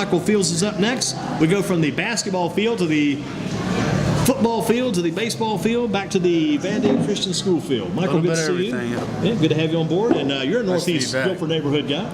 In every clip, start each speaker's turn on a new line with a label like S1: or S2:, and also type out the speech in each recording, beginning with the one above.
S1: Michael Fields is up next. We go from the basketball field to the football field to the baseball field, back to the Vandale Christian School field. Michael, good to see you. Yeah, good to have you on board. And you're a Northeast Guilford neighborhood guy.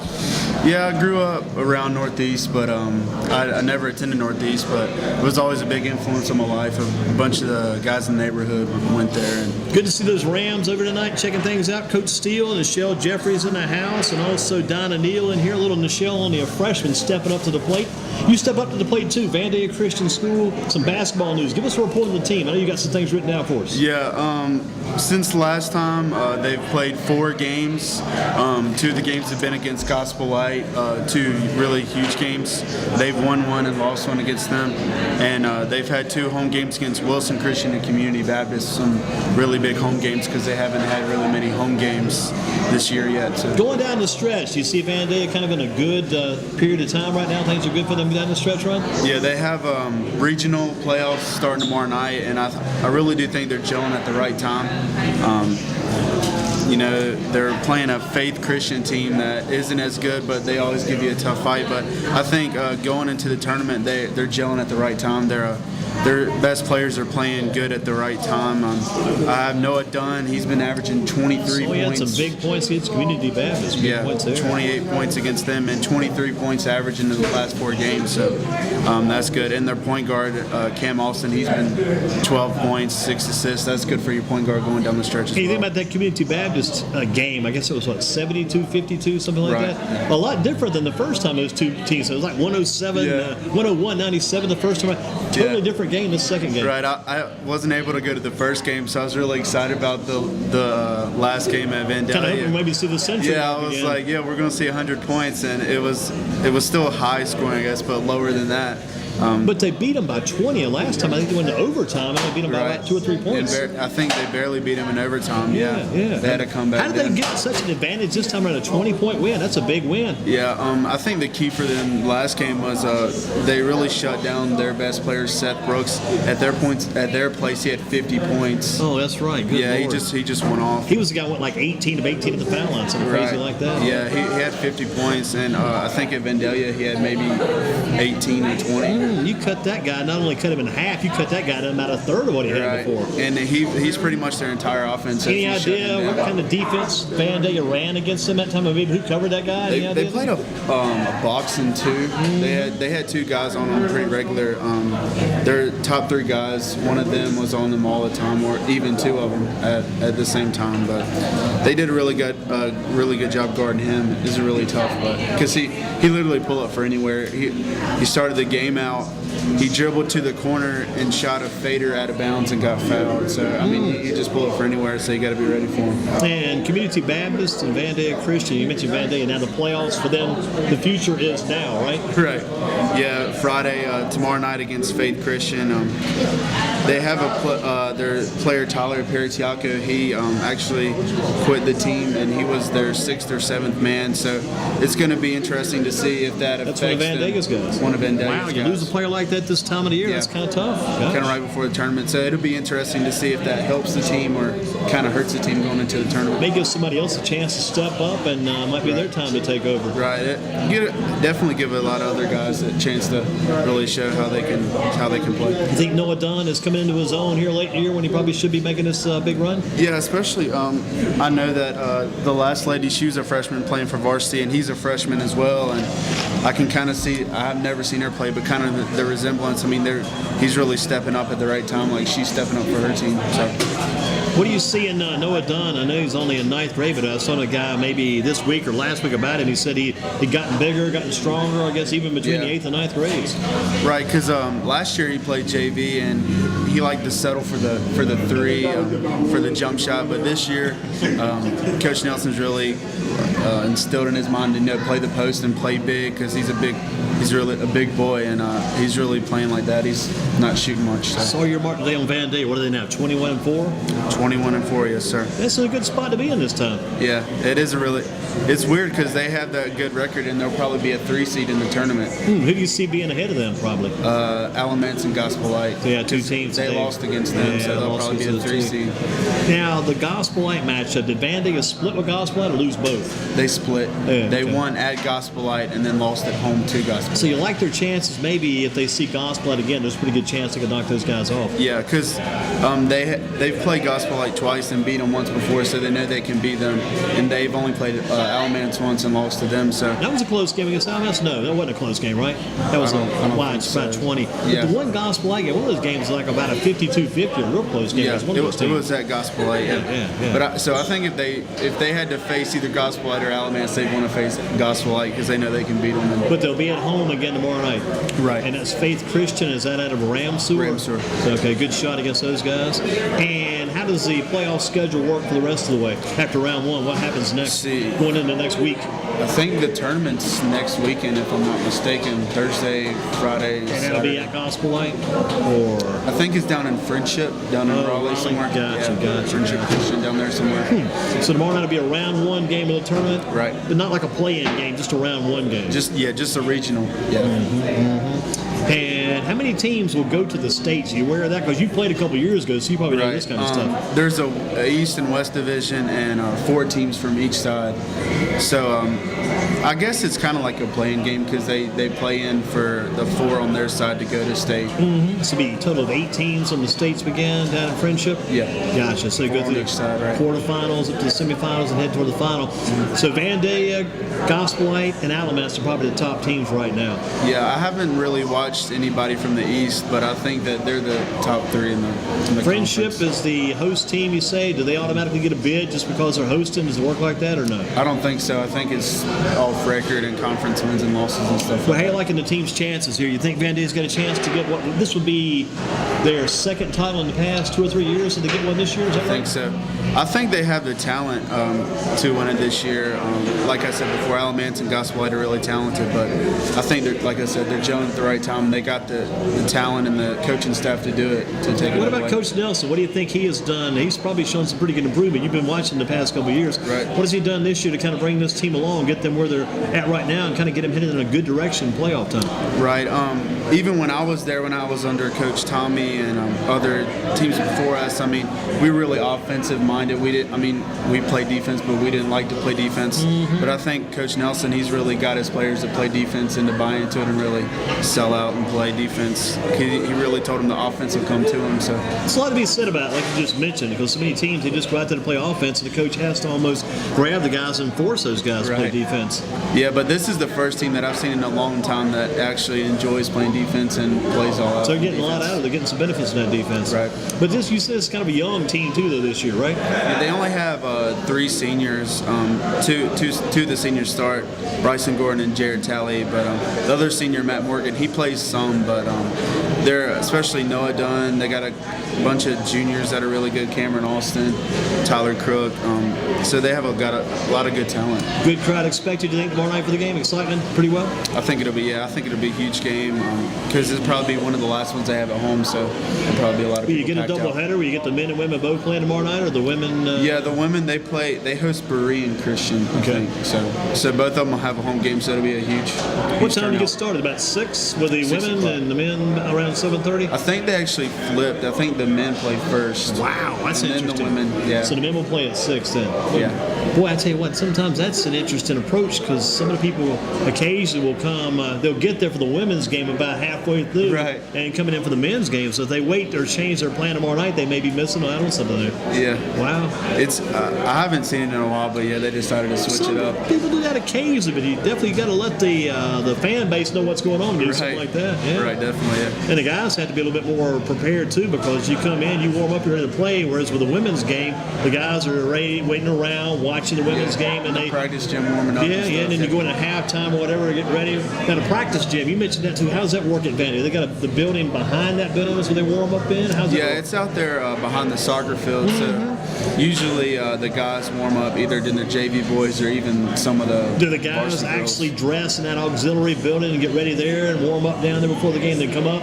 S2: Yeah, I grew up around Northeast, but I never attended Northeast, but it was always a big influence on my life. A bunch of the guys in the neighborhood went there. And
S1: good to see those Rams over tonight, checking things out. Coach Steele and Nichelle Jeffries in the house, and also Donna Neal in here. Little Nichelle, only a freshman, stepping up to the plate. You step up to the plate too. Vandale Christian School, some basketball news. Give us a report on the team. I know you got some things written down for us.
S2: Yeah, since last time, they've played 4 games. 2 of the games have been against Gospel Light, 2 really huge games. They've won 1 and lost 1 against them. And they've had 2 home games against Wilson Christian and Community Baptist, some really big home games because they haven't had really many home games this year yet. So.
S1: Going down the stretch, do you see Vandale kind of in a good period of time right now? Things are good for them down the stretch run?
S2: Yeah, they have regional playoffs starting tomorrow night, and I really do think they're gelling at the right time. You know, they're playing a Faith Christian team that isn't as good, but they always give you a tough fight. But I think going into the tournament, they're gelling at the right time. Their best players are playing good at the right time. I have Noah Dunn. He's been averaging 23 points.
S1: He had some big points against Community Baptist.
S2: Yeah, 28 points against them and 23 points averaging in the last 4 games. So that's good. And their point guard, Cam Austin, he's been 12 points, 6 assists. That's good for your point guard going down the stretch as well.
S1: You think about that Community Baptist game, I guess it was, 72-52, something like
S2: right.
S1: that? A lot different than the first time those two teams. It was like 101-97 the first time. Totally different game this second game.
S2: Right. I wasn't able to go to the first game, so I was really excited about the last game at Vandale.
S1: Kind of hoping maybe see the century.
S2: Yeah, I was like, we're going to see 100 points, and it was still high scoring, I guess, but lower than that.
S1: But they beat them by 20 last time. I think they went to overtime and they beat them by about 2 or 3 points.
S2: I think they barely beat them in overtime.
S1: Yeah.
S2: They had to come back.
S1: How did they get such an advantage this time around? A 20-point win. That's a big win.
S2: Yeah, I think the key for them last game was they really shut down their best player, Seth Brooks. At their place, he had 50 points.
S1: Oh, that's right. Good Lord.
S2: he just went off.
S1: He was the guy who went like 18 of 18 at the foul line, something crazy like that.
S2: Yeah, he had 50 points, and I think at Vandalia he had maybe 18 or 20.
S1: You cut that guy, not only cut him in half, you cut that guy to about a third of what he had before.
S2: And he's pretty much their entire offense.
S1: Any idea what kind of defense Vandale ran against them that time? Maybe who covered that guy?
S2: They played a boxing 2. They had 2 guys on them pretty regular. Their top 3 guys, one of them was on them all the time, or even 2 of them at the same time. But they did a really good job guarding him. It was really tough, but because he literally pulled up for anywhere. He started the game out. He dribbled to the corner and shot a fader out of bounds and got fouled. So, I mean, he just pulled up for anywhere, so you got to be ready for him.
S1: And Community Baptist and Vandale Christian, you mentioned Vandale, now the playoffs for them, the future is now, right?
S2: Right. Yeah, Friday, tomorrow night against Faith Christian. They have their player, Tyler Peritiaco. He actually quit the team, and he was their 6th or 7th man. So it's going to be interesting to see if that affects them.
S1: That's one of Vandale's guys.
S2: One of Vandale's guys.
S1: Wow, you lose a player like that this time of the year, that's kind of tough.
S2: Kind of right before the tournament. So it'll be interesting to see if that helps the team or kind of hurts the team going into the tournament.
S1: May give somebody else a chance to step up, and might be their time to take over.
S2: Right. Definitely give a lot of other guys a chance to really show how they can play.
S1: You think Noah Dunn is coming into his own here late in the year when he probably should be making this big run?
S2: Yeah, especially I know that the last lady, she was a freshman playing for varsity, and he's a freshman as well, and I can kind of see, I've never seen her play, but kind of the resemblance. I mean, he's really stepping up at the right time, like she's stepping up for her team. So.
S1: What do you see in Noah Dunn? I know he's only in 9th grade, but I saw a guy maybe this week or last week about him. He said he'd gotten bigger, gotten stronger, I guess, even between the 8th and 9th grades.
S2: Right, because last year he played JV, and he liked to settle for the 3, for the jump shot. But this year, Coach Nelson's really instilled in his mind to play the post and play big, because he's really a big boy, and he's really playing like that. He's not shooting much. So.
S1: I saw your mark today on Vandale. What are they now, 21-4?
S2: 21-4, yes, sir.
S1: That's a good spot to be in this time.
S2: Yeah, it is a really. It's weird because they have that good record, and they'll probably be a 3 seed in the tournament.
S1: Who do you see being ahead of them, probably?
S2: Alamance and Gospel Light.
S1: So, yeah, 2 teams.
S2: They lost against them, so they'll probably be a 3 seed.
S1: Now, the Gospel Light matchup, did Vandy split with Gospel Light or lose both?
S2: They split. They won at Gospel Light and then lost at home to Gospel Light.
S1: So you like their chances, maybe if they see Gospel Light again, there's a pretty good chance they could knock those guys off.
S2: Yeah, because they've played Gospel Light twice and beat them once before, so they know they can beat them. And they've only played Alamance once and lost to them. So
S1: that was a close game against Alamance? No, that wasn't a close game, right? That was about 20.
S2: Yeah.
S1: But the one Gospel Light game, one of those games was like about a 52-50, a real close game.
S2: Yeah,
S1: it
S2: was at Gospel Light. Yeah. But I think if they had to face either Gospel Light or Alamance, they'd want to face Gospel Light because they know they can beat them.
S1: But they'll be at home again tomorrow night.
S2: Right.
S1: And that's Faith Christian. Is that out of Ramseur?
S2: Ramseur.
S1: So, okay, good shot against those guys. And how does the playoff schedule work for the rest of the way? After round 1, what happens next? Going into next week?
S2: I think the tournament's next weekend, if I'm not mistaken. Thursday, Friday,
S1: and
S2: Saturday.
S1: it'll be at Gospel Light? Or
S2: I think it's down in Friendship, down in Raleigh somewhere.
S1: Gotcha.
S2: Friendship Christian down there somewhere.
S1: So tomorrow night will be a round 1 game of the tournament?
S2: Right.
S1: But not like a play-in game, just a round 1 game?
S2: Just a regional. Yeah.
S1: And how many teams will go to the States? Are you aware of that? Because you played a couple years ago, so you probably know this kind of stuff.
S2: There's a East and West division and 4 teams from each side. So I guess it's kind of like a playing game because they play in for the 4 on their side to go to state.
S1: So it'll be a total of 8 teams on the States begin down in Friendship?
S2: Yeah.
S1: Gotcha. So you go through the quarterfinals up to the semifinals and head toward the final. So Vandalia, Gospel Light, and Alamance are probably the top teams right now.
S2: Yeah, I haven't really watched anybody from the East, but I think that they're the top 3 in the
S1: Friendship
S2: conference.
S1: Is the host team, you say? Do they automatically get a bid just because they're hosting? Does it work like that or no?
S2: I don't think so. I think it's off record and conference wins and losses and stuff.
S1: Well, how you liking the team's chances here? You think Vandalia's got a chance to get what? This would be their second title in the past 2 or 3 years. Did they get one this year? Is that right?
S2: I think so. I think they have the talent to win it this year. Like I said before, Alamance and Gospel Light are really talented, but I think like I said, they're gelling at the right time. They got the talent and the coaching staff to do it, to take it.
S1: What about Coach Nelson? What do you think he has done? He's probably shown some pretty good improvement. You've been watching the past couple of years.
S2: Right.
S1: What has he done this year to kind of bring this team along, get them where they're at right now, and kind of get them headed in a good direction playoff time?
S2: Right. Even when I was there, when I was under Coach Tommy and other teams before us, I mean, we were really offensive minded. We played defense, but we didn't like to play defense. But I think Coach Nelson, he's really got his players to play defense and to buy into it and really sell out and play defense. He really told them the offense will come to him. So
S1: it's a lot to be said about it, like you just mentioned, because so many teams, they just go out there to play offense, and the coach has to almost grab the guys and force those guys to play defense.
S2: Yeah, but this is the first team that I've seen in a long time that actually enjoys playing defense and plays all out.
S1: So they're getting a lot out of it. They're getting some benefits in that defense.
S2: Right.
S1: But you said it's kind of a young team, too, though, this year, right?
S2: Yeah, they only have 3 seniors. Two of the seniors start, Bryson Gordon and Jared Talley, but the other senior, Matt Morgan, he plays some, but they're, especially Noah Dunn, they got a bunch of juniors that are really good, Cameron Austin, Tyler Crook, so they have got a lot of good talent.
S1: Good crowd expected, do you think, tomorrow night for the game? Excitement pretty well?
S2: I think it'll be a huge game because it'll probably be one of the last ones they have at home, so there'll probably be a lot of people.
S1: You get a double header where you get the men and women both playing tomorrow night, or the women?
S2: Yeah, the women, they host Berean Christian, I think. So both of them will have a home game, so it'll be a huge
S1: What time do you
S2: turnout.
S1: get started? About 6 with the
S2: 6
S1: women
S2: o'clock.
S1: and the men around 7:30?
S2: I think they actually flipped. I think the men play first.
S1: Wow, that's
S2: and
S1: interesting.
S2: Then the women, yeah.
S1: So the men will play at 6 then?
S2: Yeah.
S1: Boy, I tell you what, sometimes that's an interesting approach because some of the people occasionally will come, they'll get there for the women's game about halfway through and coming in for the men's game. So if they wait or change their plan tomorrow night, they may be missing out on something there.
S2: Yeah.
S1: Wow.
S2: It's I haven't seen it in a while, but yeah, they decided to switch it up.
S1: People do that occasionally, but you definitely got to let the fan base know what's going on. Do something like that. Yeah.
S2: Right, definitely. Yeah.
S1: And the guys have to be a little bit more prepared too, because you come in, you warm up, you're ready to play. Whereas with the women's game, the guys are ready, waiting around, watching the women's game, and they
S2: practice gym warming up.
S1: and then you go into halftime or whatever, get ready. Now the practice gym, you mentioned that too. How does that work at Vandy? They got the building behind that building where they warm up in? How's it
S2: Yeah,
S1: work?
S2: it's out there behind the soccer field. So usually the guys warm up either in the JV boys or even some of the.
S1: Do the guys
S2: varsity girls.
S1: actually dress in that auxiliary building and get ready there and warm up down there before the game? They come up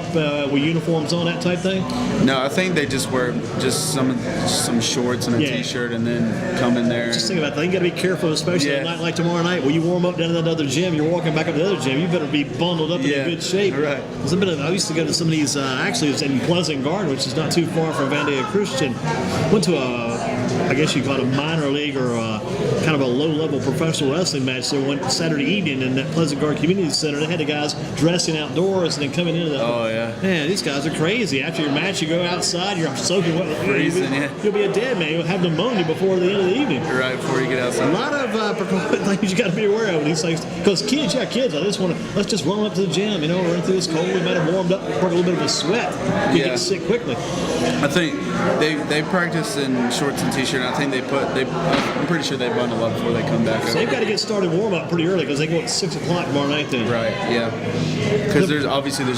S1: with uniforms on, that type thing?
S2: No, I think they just wear just some shorts and a
S1: Yeah.
S2: t-shirt and then come in there.
S1: Just think about that. You got to be careful, especially
S2: Yeah.
S1: a night like tomorrow night. When you warm up down in that other gym, you're walking back up to the other gym. You better be bundled up
S2: Yeah.
S1: in good shape.
S2: Right.
S1: I used to go to some of these. Actually, it was in Pleasant Garden, which is not too far from Vandalia Christian. Went to I guess you call it a minor league or kind of a low-level professional wrestling match there one Saturday evening in that Pleasant Garden Community Center. They had the guys dressing outdoors and then coming into the.
S2: Oh yeah.
S1: Man, these guys are crazy. After your match, you go outside, you're soaking wet.
S2: Freezing, yeah.
S1: You'll be a dead man. You'll have pneumonia before the end of the evening.
S2: Right before you get
S1: A
S2: outside.
S1: lot of things you got to be aware of these things. Because kids, I just want to, let's just run up to the gym, run through this cold. We might have warmed up, work a little bit of a sweat. You
S2: Yeah.
S1: get sick quickly.
S2: I think they practice in shorts and t-shirt. And I think I'm pretty sure they bundle up before they come back.
S1: So they've got to get started warm up pretty early because they go at 6 o'clock tomorrow night then.
S2: Right. Yeah. Because there's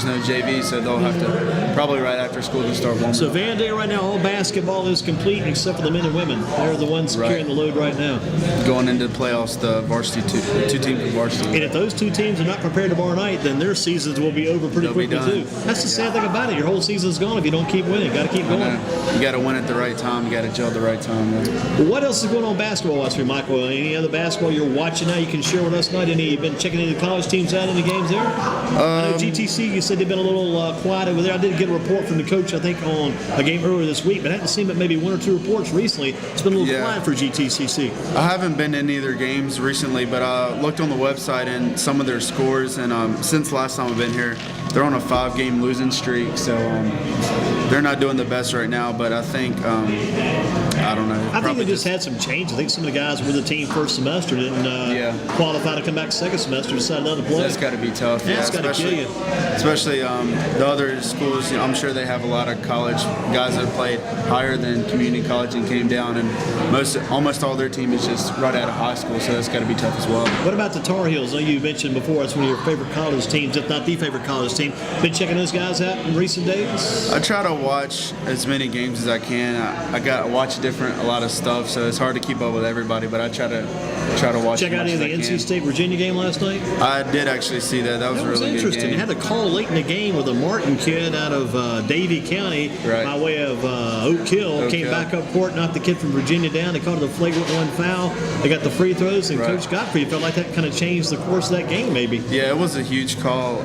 S2: no JV, so they'll have to probably right after school to start warming.
S1: So Vandalia right now, all basketball is complete except for the men and women. They're the ones carrying the load right now.
S2: Going into the playoffs, the varsity two teams of varsity.
S1: And if those two teams are not prepared tomorrow night, then their seasons will be over pretty
S2: They'll be
S1: quickly
S2: done.
S1: too. That's the sad thing about it. Your whole season's gone if you don't keep winning. Got to keep going.
S2: You got to win at the right time. You got to gel at the right time.
S1: Well, what else is going on basketball-wise for you, Michael? Any other basketball you're watching now you can share with us tonight? You been checking any of the college teams out in the games there? I know GTC, you said they've been a little quiet over there. I did get a report from the coach, I think, on a game earlier this week, but I haven't seen but maybe one or two reports recently. It's been a little quiet for GTCC.
S2: I haven't been to any of their games recently, but I looked on the website and some of their scores, and since last time I've been here, they're on a 5-game losing streak, so they're not doing the best right now, but I think, I don't know.
S1: I think they just had some change. I think some of the guys were the team first semester didn't qualify to come back second semester, decided not to play.
S2: That's got to be tough.
S1: That's got to kill you.
S2: Especially the other schools, I'm sure they have a lot of college guys that played higher than community college and came down, and almost all their team is just right out of high school, so that's got to be tough as well.
S1: What about the Tar Heels? I know you mentioned before it's one of your favorite college teams, if not the favorite college team. Been checking those guys out in recent days?
S2: I try to watch as many games as I can. I watch a lot of stuff, so it's hard to keep up with everybody, but I try to watch.
S1: Check out any of the NC State Virginia game last night?
S2: I did actually see that. That was a really
S1: interesting.
S2: good game.
S1: They had a call late in the game with a Martin kid out of Davie County by way of Oak Hill. Came back up court, knocked the kid from Virginia down. They called it a flagrant one foul. They got the free throws, and Coach Godfrey felt like that kind of changed the course of that game, maybe.
S2: Yeah, it was a huge call.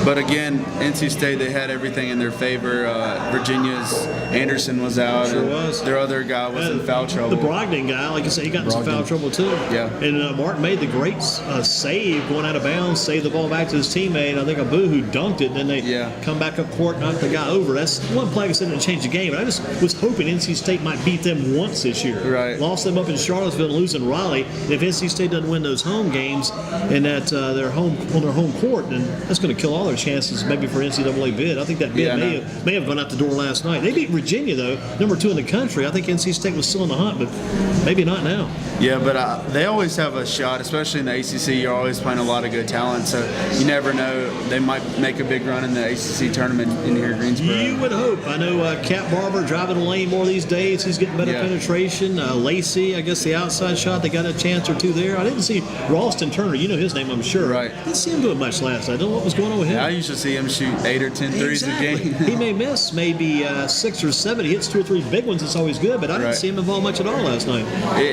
S2: But again, NC State, they had everything in their favor. Virginia's Anderson was out.
S1: Sure was.
S2: Their other guy was in foul trouble.
S1: The Brogdon guy, like I said, he got in some foul trouble too.
S2: Yeah.
S1: And Martin made the great save going out of bounds, saved the ball back to his teammate. I think Abu who dunked it, and then they come back up court, knocked the guy over. That's one play I said didn't change the game. But I just was hoping NC State might beat them once this year.
S2: Right.
S1: Lost them up in Charlottesville and losing Raleigh. And if NC State doesn't win those home games and that they're home on their home court, then that's going to kill all their chances maybe for NCAA bid. I think that bid may have gone out the door last night. They beat Virginia though, number 2 in the country. I think NC State was still in the hunt, but maybe not now.
S2: Yeah, but they always have a shot, especially in the ACC. You're always playing a lot of good talent, so you never know. They might make a big run in the ACC tournament in here in Greensboro.
S1: You would hope. I know Cat Barber driving the lane more these days. He's getting better penetration. Lacey, I guess the outside shot, they got a chance or two there. I didn't see Ralston Turner. You know his name, I'm sure.
S2: Right.
S1: Didn't see him doing much last night. I don't know what was going on with him.
S2: Yeah, I usually see him shoot 8 or 10 threes a game.
S1: He may miss maybe 6 or 7. He hits 2 or 3 big ones. It's always good, but I didn't see him involved much at all last night.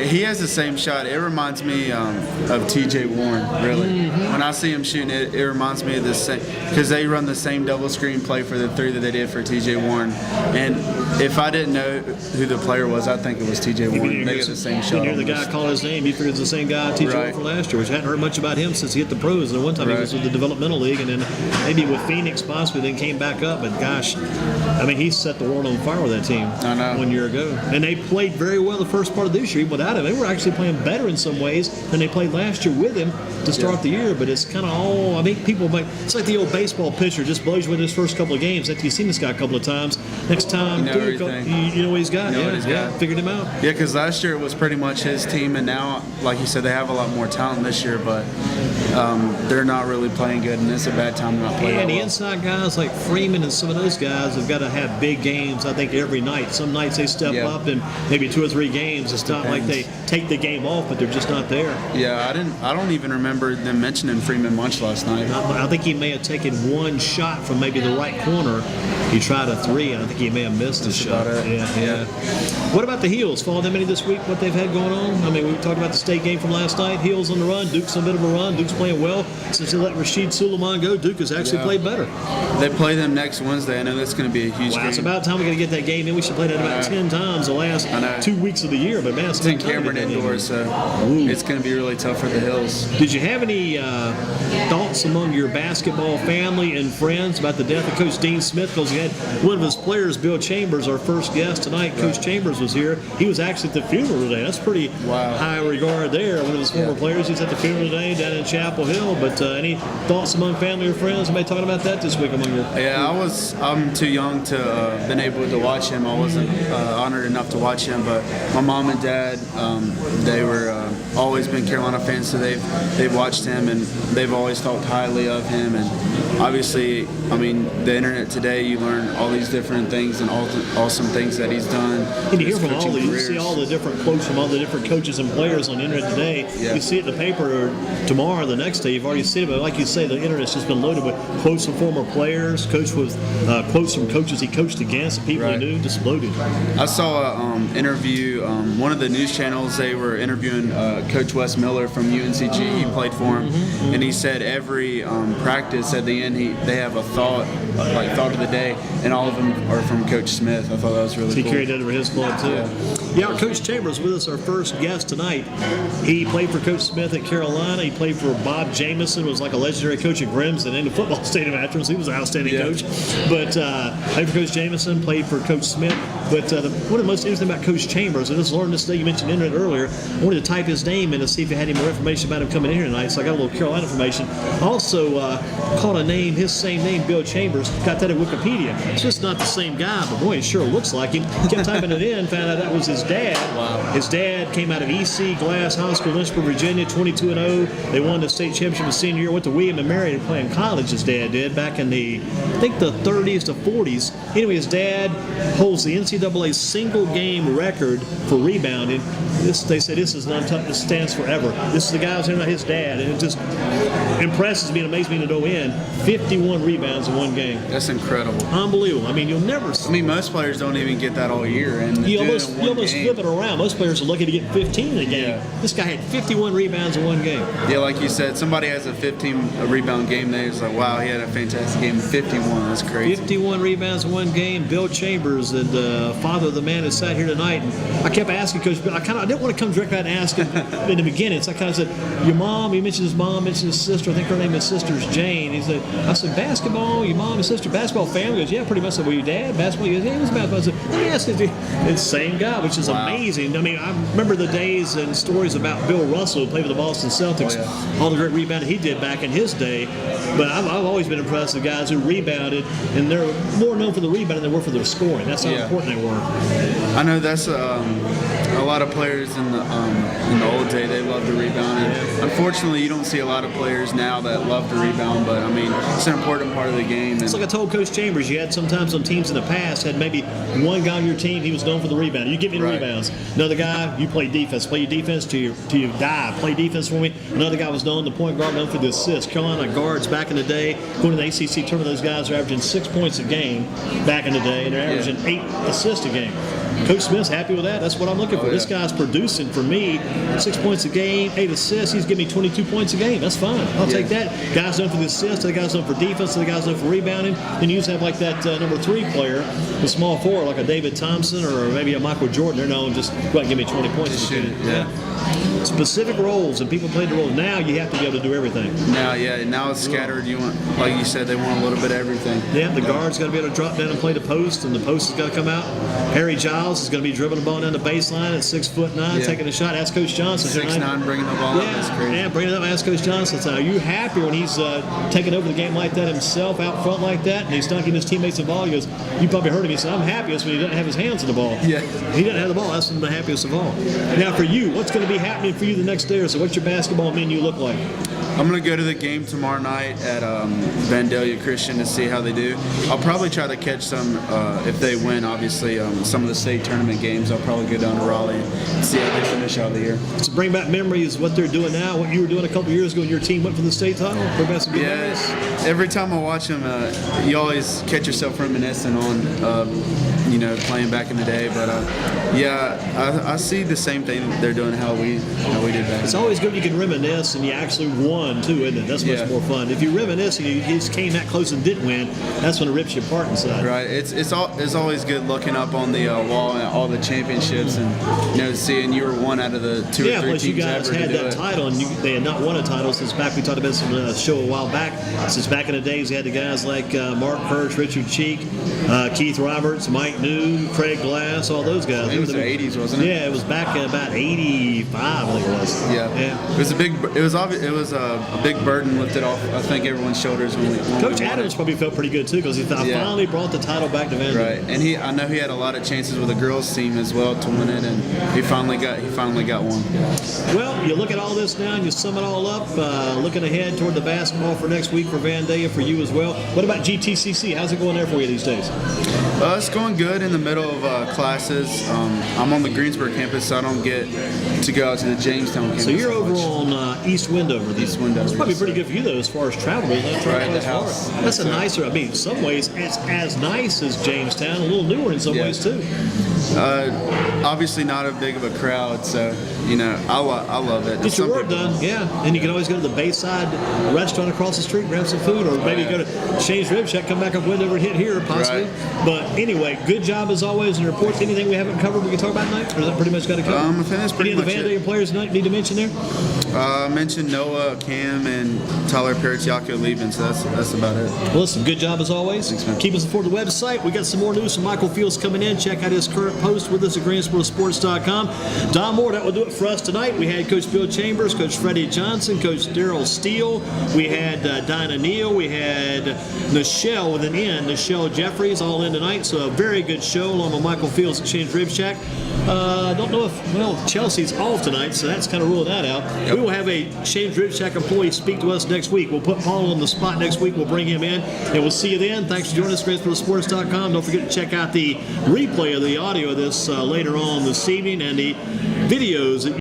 S2: He has the same shot. It reminds me of T.J. Warren, really. When I see him shooting, it reminds me of the same, because they run the same double screen play for the 3 that they did for T.J. Warren. And if I didn't know who the player was, I'd think it was T.J. Warren. They get the same shot.
S1: You hear the guy call his name, you figure it's the same guy T.J. Warren from last year, which I hadn't heard much about him since he hit the pros. And one time he was with the developmental league, and then maybe with Phoenix possibly, then came back up. But gosh, I mean, he set the world on fire fire with that team
S2: I know.
S1: 1 year ago. And they played very well the first part of this year. Even without him, they were actually playing better in some ways than they played last year with him to start the year. But it's kind of all, I think people might, it's like the old baseball pitcher, just blows you in his first couple of games. After you've seen this guy a couple of times, next time,
S2: You know everything.
S1: you know what he's got.
S2: You know what he's got.
S1: Figured him out.
S2: Yeah, because last year it was pretty much his team, and now, like you said, they have a lot more talent this year, but they're not really playing good, and it's a bad time to not play.
S1: And the
S2: well.
S1: inside guys like Freeman and some of those guys have got to have big games, I think, every night. Some nights they step up and maybe 2 or 3 games. It's not like they take the game off, but they're just not there.
S2: Yeah, I don't even remember them mentioning Freeman much last night.
S1: I think he may have taken one shot from maybe the right corner. He tried a 3, and I think he may have missed a shot.
S2: about it.
S1: Yeah. What about the Heels? Follow them any this week? What they've had going on? I mean, we talked about the state game from last night. Heels on the run. Duke's on a bit of a run. Duke's playing well. Since they let Rashid Suleiman go, Duke has actually played better.
S2: They play them next Wednesday. I know that's going to be a huge game.
S1: It's about time we're going to get that game in. We should play that about 10 times the last 2 weeks of the year. But man,
S2: It's in Cameron indoors, so it's going to be really tough for the Hills.
S1: Did you have any thoughts among your basketball family and friends about the death of Coach Dean Smith? Because you had one of his players, Bill Chambers, our first guest tonight. Coach Chambers was here. He was actually at the funeral today. That's pretty high regard there. One of his former players. He's at the funeral today down in Chapel Hill. But any thoughts among family or friends? Anybody talking about that this week among your?
S2: Yeah, I'm too young to been able to watch him. I wasn't honored enough to watch him, but my mom and dad, they were always been Carolina fans, so they've watched him and they've always talked highly of him. And obviously, I mean, the internet today, you learn all these different things and awesome things that he's done.
S1: And you hear from all you see all the different quotes from all the different coaches and players on the internet today.
S2: Yeah.
S1: You see it in the paper tomorrow or the next day. You've already seen it, but like you say, the internet's just been loaded with quotes from former players, quotes from coaches he coached against, people he knew, just loaded.
S2: I saw an interview, one of the news channels, they were interviewing Coach Wes Miller from UNCG. He played for him, and he said every practice at the end they have a thought of the day, and all of them are from Coach Smith. I thought that was really
S1: He
S2: cool.
S1: carried that over his club too. Yeah, our Coach Chambers with us, our first guest tonight. He played for Coach Smith at Carolina. He played for Bob Jameson, was like a legendary coach at Grimson and the football stadium after him, so he was an outstanding coach. But played for Coach Jameson, played for Coach Smith. But one of the most interesting about Coach Chambers, and just learned this day, you mentioned the internet earlier, I wanted to type his name in to see if you had any more information about him coming in here tonight, so I got a little Carolina information. Also caught a name, his same name, Bill Chambers, got that at Wikipedia. It's just not the same guy, but boy, it sure looks like him. Kept typing it in, found out that was his dad. Wow. His dad came out of EC Glass High School, Lynchburg, Virginia, 22-0. They won the state championship his senior year. Went to William and Mary and playing college, his dad did, back in the, I think the 30s to 40s. Anyway, his dad holds the NCAA single game record for rebounding. They said this is untouched, this stands forever. This is the guy who's in his dad, and it just impresses me and amazes me to no end. 51 rebounds in one game.
S2: That's incredible.
S1: Unbelievable. I mean, you'll never see.
S2: I mean, most players don't even get that all year, and
S1: You almost flip it around. Most players are lucky to get 15 in a game.
S2: Yeah.
S1: This guy had 51 rebounds in one game.
S2: Yeah, like you said, somebody has a 15 rebound game. They're just like, wow, he had a fantastic game. 51, that's crazy.
S1: 51 rebounds in one game. Bill Chambers, and father of the man that sat here tonight. And I kept asking Coach Bill. I didn't want to come directly out and ask him in the beginning. So I kind of said, your mom, he mentioned his mom, mentioned his sister. I think her name is Sister's Jane. He said, I said, basketball, your mom and sister, basketball family? He goes, yeah, pretty much. I said, well, your dad, basketball? He goes, yeah, he was basketball. I said, let me ask you, it's the same guy, which is amazing. I mean, I remember the days and stories about Bill Russell, who played with the Boston Celtics, all the great rebounding he did back in his day. But I've always been impressed with guys who rebounded, and they're more known for the rebounding than they were for their scoring. That's how important they were.
S2: I know that's a lot of players in the old day, they love to rebound. And unfortunately, you don't see a lot of players now that love to rebound, but I mean, it's an important part of the game.
S1: It's like I told Coach Chambers, you had sometimes on teams in the past had maybe one guy on your team, he was known for the rebound. You give me the rebounds. Another guy, you play defense. Play your defense till you die. Play defense for me. Another guy was known, the point guard, known for the assist. Carolina guards back in the day, going to the ACC tournament, those guys are averaging 6 points a game back in the day, and they're averaging 8 assists a game. Coach Smith's happy with that. That's what I'm looking for. This guy's producing for me 6 points a game, 8 assists. He's giving me 22 points a game. That's fine. I'll take that. Guys known for the assists, the guys known for defense, the guys known for rebounding. Then you used to have like that number 3 player, the small forward, like a David Thompson or maybe a Michael Jordan. They're known just go out and give me 20 points.
S2: Just shoot it. Yeah.
S1: specific roles and people played the roles. Now you have to be able to do everything.
S2: Now it's scattered. You want, like you said, they want a little bit of everything.
S1: Yeah, the guard's got to be able to drop down and play the post, and the post has got to come out. Harry Giles is going to be dribbling the ball down the baseline at 6'9", taking a shot. Ask Coach Johnson.
S2: 6'9", bringing the ball up. That's crazy.
S1: Yeah, bringing it up. Ask Coach Johnson. So are you happy when he's taking over the game like that himself, out front like that, and he's dunking his teammates the ball? He goes, you probably heard him. He said, I'm happiest when he doesn't have his hands on the ball.
S2: Yeah.
S1: He doesn't have the ball. That's the happiest of all. Now for you, what's going to be happening for you the next day or so? What's your basketball menu look like?
S2: I'm going to go to the game tomorrow night at Vandalia Christian to see how they do. I'll probably try to catch some, if they win, obviously, some of the state tournament games. I'll probably go down to Raleigh and see how they finish out the year.
S1: So bring back memories, what they're doing now, what you were doing a couple years ago when your team went for the state title. Bring back some good memories.
S2: Every time I watch them, you always catch yourself reminiscing on, playing back in the day. But I see the same thing they're doing how we did back.
S1: It's always good you can reminisce and you actually won too, isn't it? That's much more fun. If you reminisce and you just came that close and didn't win, that's when it rips you apart inside.
S2: Right. It's always good looking up on the wall and all the championships and seeing you were one out of the two or three
S1: plus
S2: teams
S1: you guys
S2: ever
S1: had
S2: to do
S1: that
S2: it.
S1: title, and they had not won a title since back. We talked about this on a show a while back. Since back in the days, they had the guys like Mark Kirsch, Richard Cheek, Keith Roberts, Mike New, Craig Glass, all those guys.
S2: It was the 80s, wasn't it?
S1: Yeah, it was back in about 85, I think it was.
S2: Yeah. It was a big burden lifted off, I think, everyone's shoulders when
S1: Coach Adams probably felt pretty good too because he finally brought the title back to Vanderbilt.
S2: Right, and I know he had a lot of chances with the girls team as well to win it, and he finally got one.
S1: Well, you look at all this now and you sum it all up. Looking ahead toward the basketball for next week for Vandalia, for you as well. What about GTCC? How's it going there for you these days?
S2: It's going good in the middle of classes. I'm on the Greensboro campus, so I don't get to go out to the Jamestown campus.
S1: So you're over on East Windover.
S2: East Windover.
S1: It's probably pretty good for you though, as far as travel goes.
S2: Right, the house.
S1: That's a nicer. I mean, in some ways, it's as nice as Jamestown. A little newer in some ways too.
S2: Obviously not a big of a crowd, so I love it.
S1: Get your work done, and you can always go to the Bayside restaurant across the street, grab some food, or maybe go to Shane's Rib Shack, come back up Windover and hit here possibly.
S2: Right.
S1: But anyway, good job as always in the reports. Anything we haven't covered we can talk about tonight, or is that pretty much got to cover?
S2: I think that's pretty
S1: Any of the
S2: much
S1: Vandalia players tonight need to mention there?
S2: I mentioned Noah, Cam, and Tyler Paratiaco leaving, so that's about it.
S1: Well, listen, good job as always.
S2: Thanks, man.
S1: Keep us informed on the website. We got some more news from Michael Fields coming in. Check out his current post with us at GreensboroSports.com. Don Moore, that will do it for us tonight. We had Coach Bill Chambers, Coach Freddie Johnson, Coach Daryl Steele. We had Dinah Neal. We had Nichelle with an N, Nichelle Jeffries, all in tonight. So a very good show along with Michael Fields at Shane's Rib Shack. I don't know if, Chelsea's off tonight, so that's kind of ruling that out.
S2: Yep.
S1: We will have a Shane's Rib Shack employee speak to us next week. We'll put Paul on the spot next week. We'll bring him in, and we'll see you then. Thanks for joining us, GreensboroSports.com. Don't forget to check out the replay of the audio of this later on this evening and the videos that